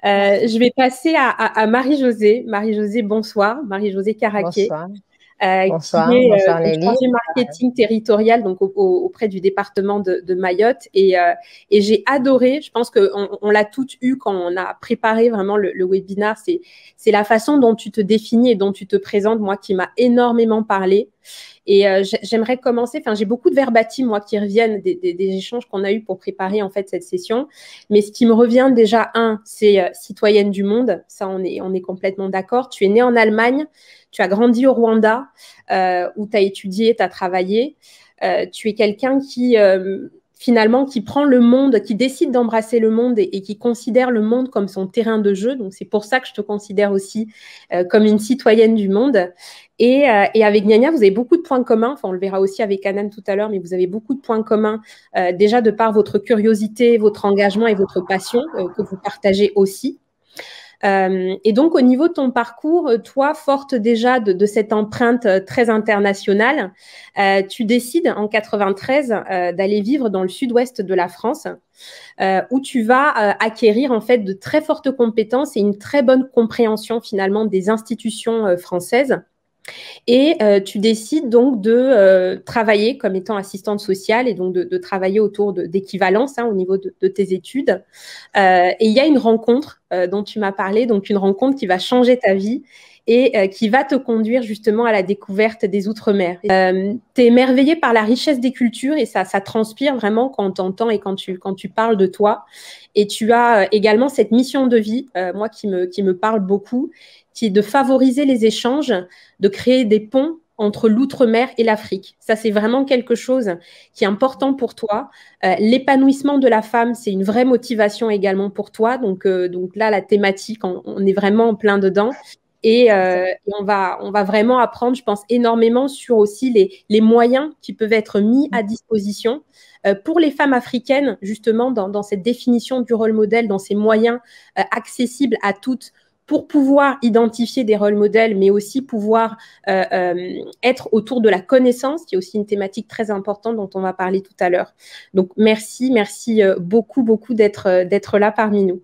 Je vais passer à Marie-Josée. Marie-Josée, bonsoir. Marie-Josée Caraquet, Bonsoir, qui bonsoir, est bonsoir Nelly. chargée marketing territorial donc auprès du département de Mayotte. Et j'ai adoré, je pense qu'on l'a toutes eu quand on a préparé vraiment le webinaire, c'est la façon dont tu te définis et dont tu te présentes, moi, qui m'a énormément parlé. Et j'aimerais commencer, enfin j'ai beaucoup de verbatim, moi, qui reviennent des échanges qu'on a eus pour préparer en fait cette session. Mais ce qui me revient déjà, c'est citoyenne du monde, ça on est complètement d'accord. Tu es née en Allemagne, tu as grandi au Rwanda, où tu as étudié, tu as travaillé. Tu es quelqu'un qui, finalement, qui prend le monde, qui décide d'embrasser le monde et qui considère le monde comme son terrain de jeu. Donc, c'est pour ça que je te considère aussi comme une citoyenne du monde. Et avec Gnagna, vous avez beaucoup de points communs. Enfin, on le verra aussi avec Anan tout à l'heure, mais vous avez beaucoup de points communs, déjà de par votre curiosité, votre engagement et votre passion que vous partagez aussi. Et donc, au niveau de ton parcours, toi, forte déjà de cette empreinte très internationale, tu décides en 93 d'aller vivre dans le sud-ouest de la France, où tu vas acquérir en fait de très fortes compétences et une très bonne compréhension finalement des institutions françaises. Et tu décides donc de travailler comme étant assistante sociale et donc de travailler autour d'équivalence au niveau de tes études. Et il y a une rencontre dont tu m'as parlé, donc une rencontre qui va changer ta vie et qui va te conduire justement à la découverte des Outre-mer. Tu es émerveillé par la richesse des cultures et ça transpire vraiment quand on t'entend et quand tu parles de toi. Et tu as également cette mission de vie, moi, qui me parle beaucoup, qui est de favoriser les échanges, de créer des ponts entre l'outre-mer et l'Afrique. Ça, c'est vraiment quelque chose qui est important pour toi. L'épanouissement de la femme, c'est une vraie motivation également pour toi. Donc là, la thématique, on est vraiment en plein dedans. Et on va vraiment apprendre, je pense, énormément sur aussi les moyens qui peuvent être mis à disposition pour les femmes africaines, justement, dans cette définition du rôle modèle, dans ces moyens accessibles à toutes, pour pouvoir identifier des rôles modèles, mais aussi pouvoir être autour de la connaissance, qui est aussi une thématique très importante dont on va parler tout à l'heure. Donc, merci beaucoup d'être là parmi nous.